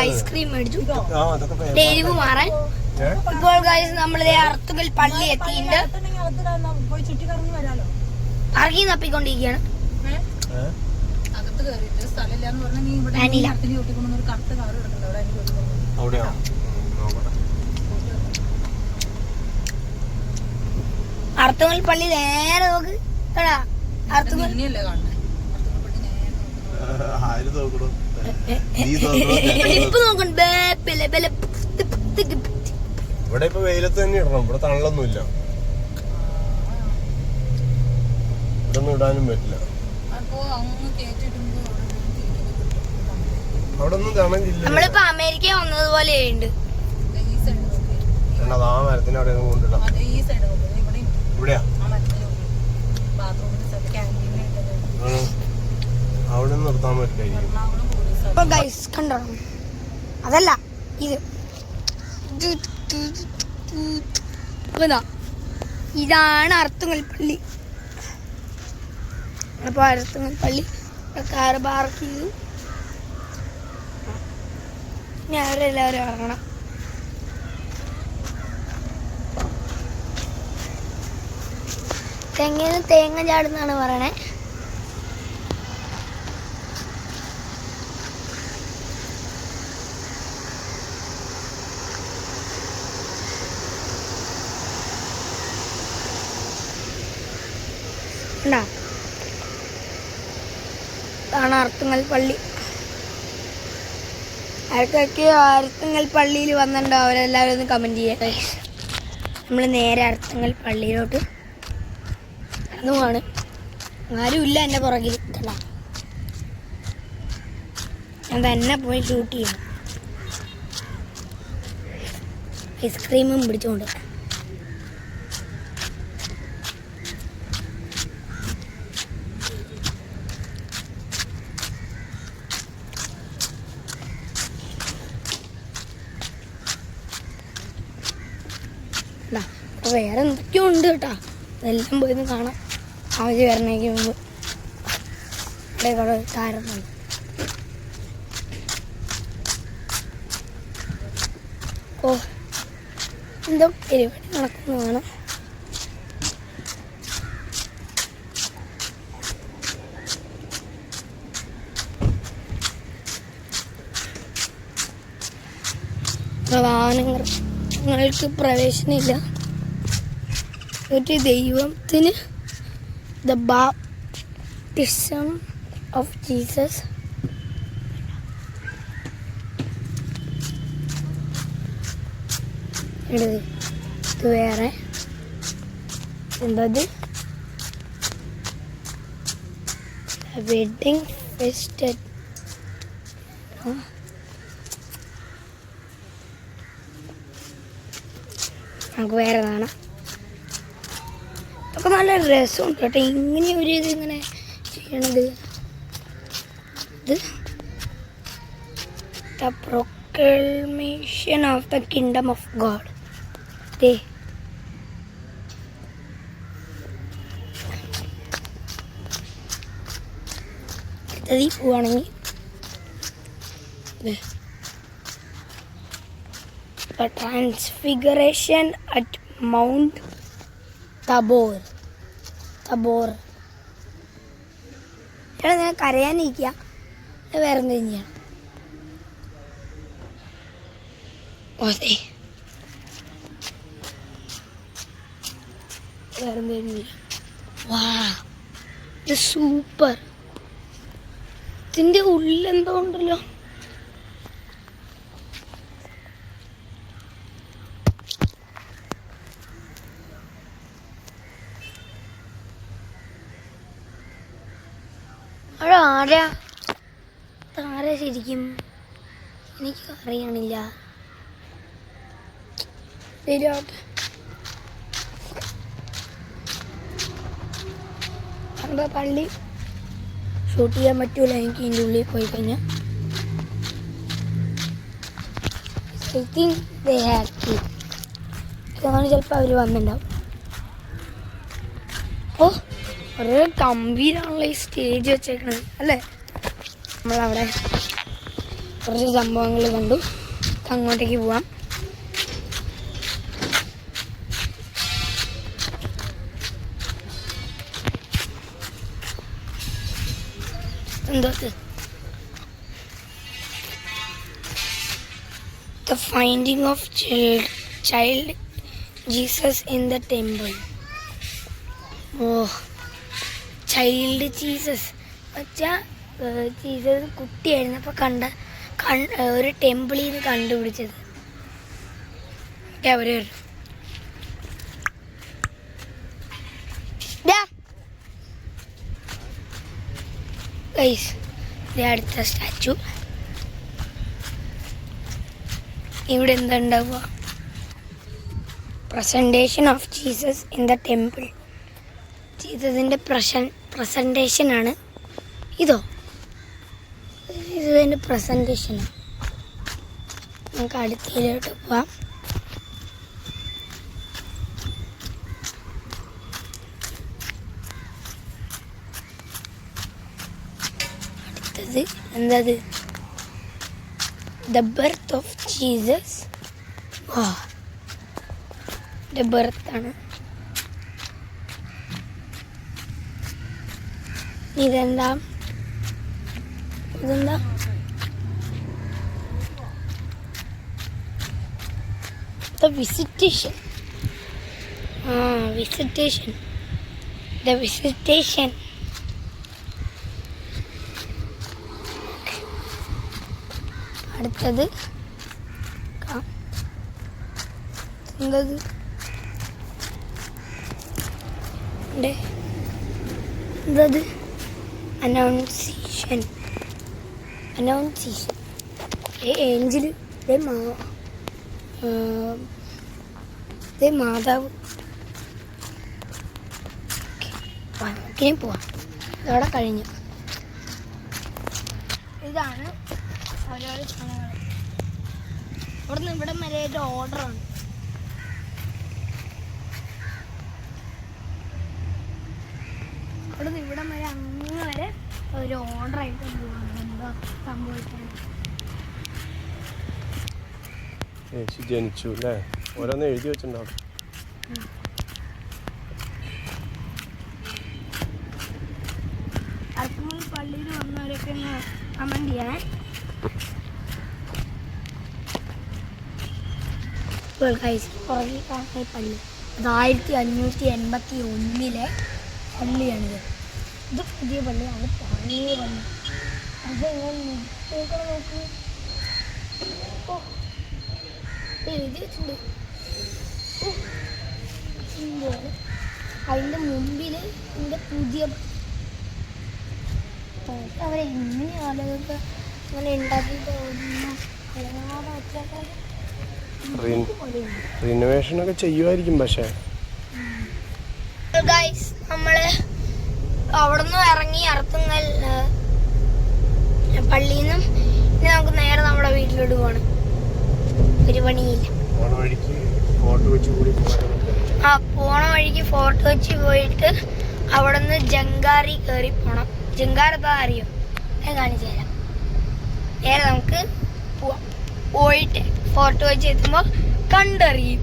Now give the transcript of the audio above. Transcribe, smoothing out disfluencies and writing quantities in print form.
Ice cream മേടിച്ചു എരിവ് മാറാൻ. ഇപ്പോൾ ഗൈസ് നമ്മളിതേ അർത്തുങ്കൽ പള്ളി എത്തിയിട്ടുണ്ട്. ഇറങ്ങി തപ്പിക്കൊണ്ടിരിക്കുകയാണ്. അർത്തുങ്കൽ പള്ളി നേരെ നോക്ക്. ഇവിടെ ഇപ്പൊ വെയിലത്ത് തന്നെ ഇടണം. ഇവിടെ തണലൊന്നുമില്ല. ഇവിടെ ഒന്നും ഇടാനും പറ്റില്ല. അവിടെ ഒന്നും തണലില്ല. നമ്മളിപ്പോ അമേരിക്ക വന്നതുപോലെ ഉണ്ട്. ആ മരത്തിന് അവിടെ കൊണ്ടിടാം. ഇവിടെയാ അവിടെ നിർത്താൻ പറ്റില്ല. കണ്ടോ, അതല്ല ഇത്. ഇതാണ് അർത്തുങ്കൽ പള്ളി. അപ്പൊ അർത്തുങ്കൽ പള്ളി കാർ പാർക്ക് ചെയ്തു. ഇനി അവരെല്ലാവരും ഇറങ്ങണം. തെങ്ങിന് തേങ്ങ ചാടുന്നാണ് പറയണേ. ഇതാണ് അർത്തുങ്കൽ പള്ളി. ആർക്കൊക്കെ അർത്തുങ്കൽ പള്ളിയിൽ വന്നിട്ടുണ്ടോ അവരെല്ലാവരും ഒന്ന് കമന്റ് ചെയ്യാം. നമ്മൾ നേരെ അർത്തുങ്കൽ പള്ളിയിലോട്ട് നടന്നുമാണ്. ആരുമില്ല എൻ്റെ പുറകിൽ. ഞാൻ തന്നെ പോയി ഷൂട്ട് ചെയ്യണം. ഐസ്ക്രീമും പിടിച്ചുകൊണ്ട്. വേറെ എന്തൊക്കെയോ ഉണ്ട് കേട്ടാ. അതെല്ലാം പോയിന്ന് കാണാം. ആവശ്യം വരണേക്ക് മുമ്പ് ഇവിടെ താരുന്നുണ്ട്. ഓ, എന്തോ പരിപാടി നടക്കുന്നതാണ്. വാഹനങ്ങൾക്ക് പ്രവേശനമില്ല. ഒരു ദൈവത്തിന് ദ ബാപ്റ്റിസം ഓഫ് ജീസസ്. ഇത് വേറെ എന്തത് വെഡിങ് ഫെസ്റ്റ്. നമുക്ക് വേറെ കാണാം. അതൊക്കെ നല്ല രസമുണ്ട് കേട്ടോ. ഇങ്ങനെ ഒരു ഇതിങ്ങനെ ചെയ്യണത്. ഇത് the proclamation of the kingdom of God. അടുത്തതി പോവാണെങ്കിൽ the transfiguration at Mount Tabor. ഞാൻ കരയാനിരിക്കുക. വേറെ എന്തെങ്കിലും ചെയ്യണം. അതെ, വേറെ എന്തെങ്കിലും ചെയ്യാം. വാ, ഇത് സൂപ്പർ. ഇതിൻ്റെ ഉള്ളിലെന്തോ ഉണ്ടല്ലോ. അവിടെ ആരാ ശരിക്കും എനിക്ക് അറിയണില്ല. എന്താ പള്ളി ഷൂട്ട് ചെയ്യാൻ പറ്റൂല എനിക്ക് ഇതിൻ്റെ ഉള്ളിൽ പോയി കഴിഞ്ഞാൽ. I think they have to. അതാണ് ചിലപ്പോൾ അവർ വന്നിട്ടുണ്ടാവും. ഓ, ഒരു ഗംഭീരമാണല്ലോ ഈ സ്റ്റേജ് വെച്ചേക്കണത് അല്ലേ. നമ്മളവിടെ കുറച്ച് സംഭവങ്ങൾ കണ്ടു. അങ്ങോട്ടേക്ക് പോവാം. എന്താ The finding of child Jesus in the temple. Oh, child Jesus വെച്ചാൽ ജീസസ് കുട്ടിയായിരുന്നപ്പോൾ ഒരു ടെമ്പിളിൽ നിന്ന് കണ്ടുപിടിച്ചത്. അവർ അടുത്ത സ്റ്റാച്ചു. ഇവിടെ എന്താ ഉണ്ടാവുക? Presentation of Jesus in the temple. ജീസസിൻ്റെ പ്രസൻറ്റേഷനാണ് ഇതോ. ഇതിൻ്റെ പ്രസൻറ്റേഷനാണ്. നമുക്ക് അടുത്തയിലോട്ട് പോവാം. അടുത്തത് എന്തത്? The birth of Jesus. The ബർത്താണ്. ഇതെന്താ? The visitation. Visitation. The visitation. അടുത്തത് എന്തത്? എന്തത്? അനൗൺസിയേഷൻ. ഏഞ്ചൽ മാതാവ്. ഇനി പോവാം. ഇതോടെ കഴിഞ്ഞു. ഇതാണ് ഓരോരോ ചാനലുകൾ. ഇവിടുന്ന് ഇവിടെ വരെ ഒരു ഓർഡറാണ്. ഇവിടുന്ന് ഇവിടം വരെ അങ്ങ് വരെ ഒരു ഓർഡറായിട്ട് പോവാണ്. എന്താ സംഭവിക്കുന്നത്? യേശു ജനിച്ചു അല്ലേ? ഓരോന്ന് എഴുതി വെച്ചിട്ടുണ്ടാവും. അടുത്തുമ്പോൾ പള്ളിയിൽ വന്നവരൊക്കെ ഒന്ന് കമന്റ് ചെയ്യാൻ. പുറകിൽ കാണുന്ന പള്ളി അത് 1581 പള്ളിയാണിത്. ഇത് പുതിയ പള്ളിയാണ്. പഴയ പള്ളി. അതെങ്ങനെ നോക്ക്. എഴുതി വെച്ചിട്ടുണ്ട്. അതിൻ്റെ മുമ്പിൽ ഇതിൻ്റെ പുതിയ അവരെ എങ്ങനെ ആളുകൾക്ക് അങ്ങനെ ഉണ്ടാക്കിയിട്ട് റിനോവേഷൻ ഒക്കെ ചെയ്യുമായിരിക്കും. പക്ഷേ നമ്മള് അവിടെ നിന്ന് ഇറങ്ങി അർത്തുങ്കൽ പള്ളിയിൽ നിന്നും ഇനി നമുക്ക് നേരെ നമ്മുടെ വീട്ടിലോട്ട് പോകണം. ഒരു പണിയില്ല. പോണ വഴിക്ക് ഫോർട്ട് കൊച്ചി പോയിട്ട് അവിടെ നിന്ന് ജങ്കാറി കയറി പോണം. ജങ്കാറെത്താ അറിയോ? ഞാൻ കാണിച്ചു തരാം. നേരെ നമുക്ക് പോവാം. പോയിട്ട് ഫോർട്ട് കൊച്ചി എത്തുമ്പോൾ കണ്ടറിയും.